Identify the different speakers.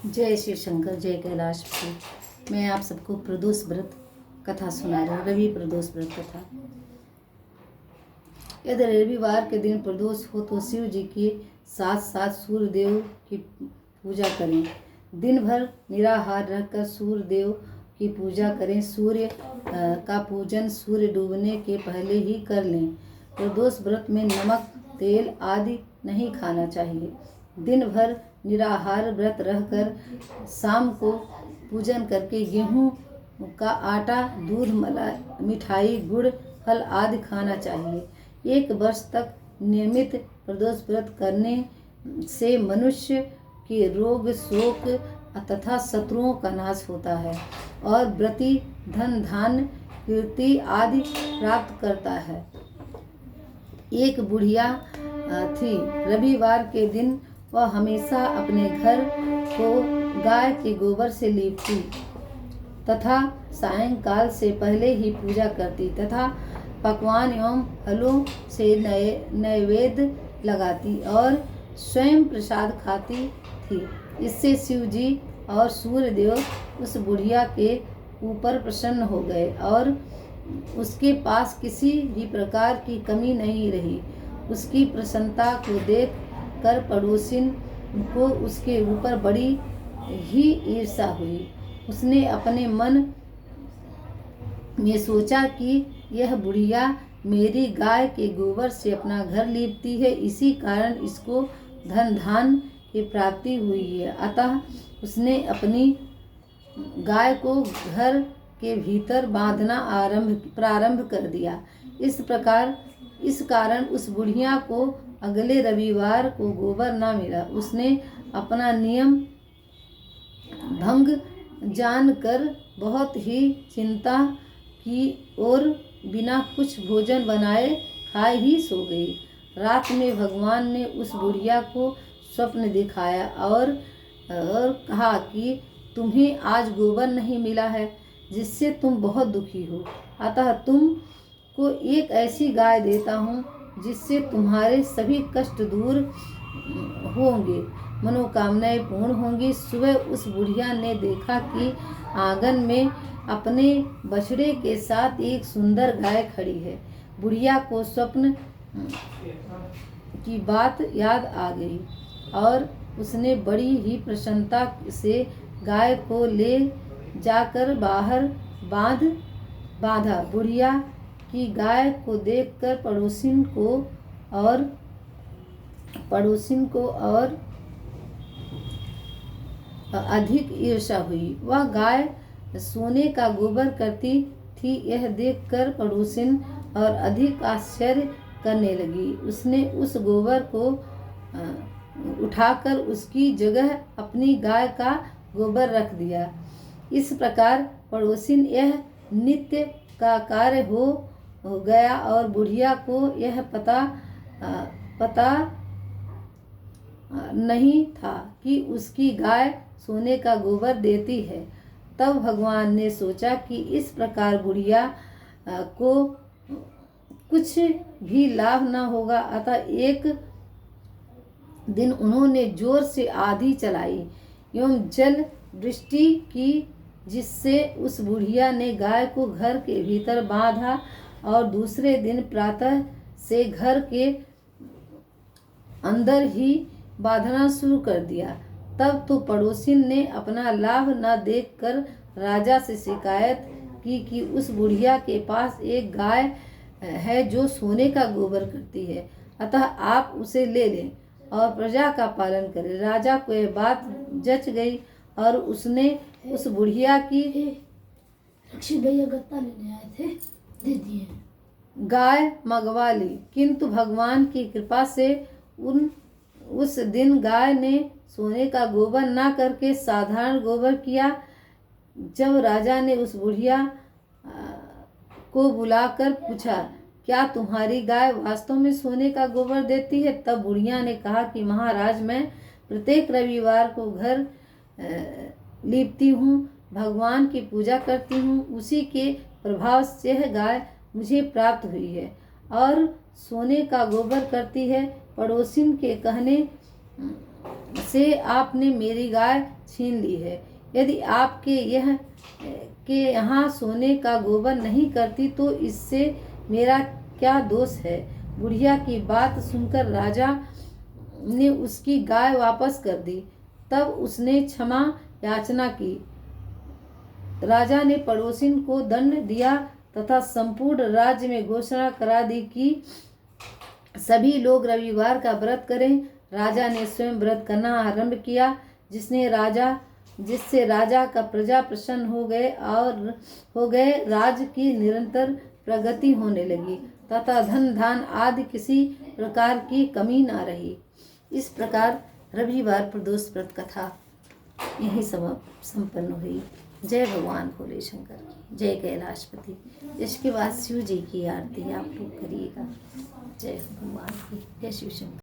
Speaker 1: जय शिव शंकर, जय कैलाशपति। मैं आप सबको प्रदोष व्रत कथा सुना रही हूँ। रवि प्रदोष व्रत कथा। यदि रविवार के दिन प्रदोष हो तो शिव जी के साथ साथ सूर्य देव की पूजा करें। दिन भर निराहार रहकर सूर्य देव की पूजा करें। सूर्य का पूजन सूर्य डूबने के पहले ही कर लें। प्रदोष व्रत में नमक, तेल आदि नहीं खाना चाहिए। दिन भर निराहार व्रत रहकर शाम को पूजन करके गेहूं का आटा, दूध, मलाई, मिठाई, गुड़, फल आदि खाना चाहिए। 1 वर्ष तक नियमित प्रदोष व्रत करने से मनुष्य के रोग, शोक तथा शत्रुओं का नाश होता है और व्रती धन, धान्य, कीर्ति आदि प्राप्त करता है। एक बुढ़िया थी। रविवार के दिन वह हमेशा अपने घर को गाय के गोबर से लीपती तथा सायंकाल से पहले ही पूजा करती तथा पकवान एवं फलों से नैवेद्य लगाती और स्वयं प्रसाद खाती थी। इससे शिव जी और सूर्य देव उस बुढ़िया के ऊपर प्रसन्न हो गए और उसके पास किसी भी प्रकार की कमी नहीं रही। उसकी प्रसन्नता को देख कर पड़ोसिन को उसके ऊपर बड़ी ही ईर्ष्या हुई। उसने अपने मन में सोचा कि यह बुढ़िया मेरी गाय के गोबर से अपना घर लीपती है, इसी कारण इसको धन धान्य की प्राप्ति हुई है। अतः उसने अपनी गाय को घर के भीतर बांधना प्रारंभ कर दिया। इस कारण उस बुढ़िया को अगले रविवार को गोबर न मिला। उसने अपना नियम भंग जानकर बहुत ही चिंता की और बिना कुछ भोजन बनाए खाए ही सो गई। रात में भगवान ने उस बुढ़िया को स्वप्न दिखाया और कहा कि तुम्हें आज गोबर नहीं मिला है, जिससे तुम बहुत दुखी हो। अतः तुम को एक ऐसी गाय देता हूँ जिससे तुम्हारे सभी कष्ट दूर होंगे, मनोकामनाएं पूर्ण होंगी। सुबह उस बुढ़िया ने देखा कि आंगन में अपने बछड़े के साथ एक सुंदर गाय खड़ी है। बुढ़िया को स्वप्न की बात याद आ गई और उसने बड़ी ही प्रसन्नता से गाय को ले जाकर बाहर बांधा। बुढ़िया की गाय को देखकर पड़ोसिन को और अधिक ईर्ष्या हुई। वह गाय सोने का गोबर करती थी, यह देखकर पड़ोसिन और अधिक आश्चर्य करने लगी। उसने उस गोबर को उठाकर उसकी जगह अपनी गाय का गोबर रख दिया। इस प्रकार पड़ोसिन यह नित्य का कार्य हो गया और बुढ़िया को यह पता नहीं था कि उसकी गाय सोने का गोबर देती है। तब भगवान ने सोचा कि इस प्रकार बुढ़िया को कुछ भी लाभ न होगा। अतः एक दिन उन्होंने जोर से आंधी चलाई एवं जल वृष्टि की, जिससे उस बुढ़िया ने गाय को घर के भीतर बांधा और दूसरे दिन प्रातः से घर के अंदर ही बांधना शुरू कर दिया। तब तो पड़ोसिन ने अपना लाभ न देखकर राजा से शिकायत की कि उस बुढ़िया के पास एक गाय है जो सोने का गोबर करती है, अतः आप उसे ले लें और प्रजा का पालन करें। राजा को यह बात जच गई और उसने उस बुढ़िया की
Speaker 2: रक्षी भैया गत्ता लेने आए थे, दे दिए।
Speaker 1: गाय मंगवा ली, किंतु भगवान की कृपा से उस दिन गाय ने सोने का गोबर न करके साधारण गोबर किया। जब राजा ने उस बुढ़िया को बुलाकर पूछा, क्या तुम्हारी गाय वास्तव में सोने का गोबर देती है? तब बुढ़िया ने कहा कि महाराज, मैं प्रत्येक रविवार को घर लीपती हूँ, भगवान की पूजा करती हूँ, उसी के प्रभाव से यह गाय मुझे प्राप्त हुई है और सोने का गोबर करती है। पड़ोसिन के कहने से आपने मेरी गाय छीन ली है। यदि आपके यहाँ सोने का गोबर नहीं करती तो इससे मेरा क्या दोष है। बुढ़िया की बात सुनकर राजा ने उसकी गाय वापस कर दी। तब उसने क्षमा याचना की। राजा ने पड़ोसिन को दंड दिया तथा संपूर्ण राज्य में घोषणा करा दी कि सभी लोग रविवार का व्रत करें। राजा ने स्वयं व्रत करना आरंभ किया, जिससे राजा का प्रजा प्रसन्न हो गए। राज्य की निरंतर प्रगति होने लगी तथा धन धान आदि किसी प्रकार की कमी न रही। इस प्रकार रविवार प्रदोष व्रत कथा यही संपन्न हुई। जय भगवान भोले शंकर की, जय कैलाशपति। इसके बाद शिव जी की आरती आप लोग करिएगा। जय भगवान की, जय शिव शंकर।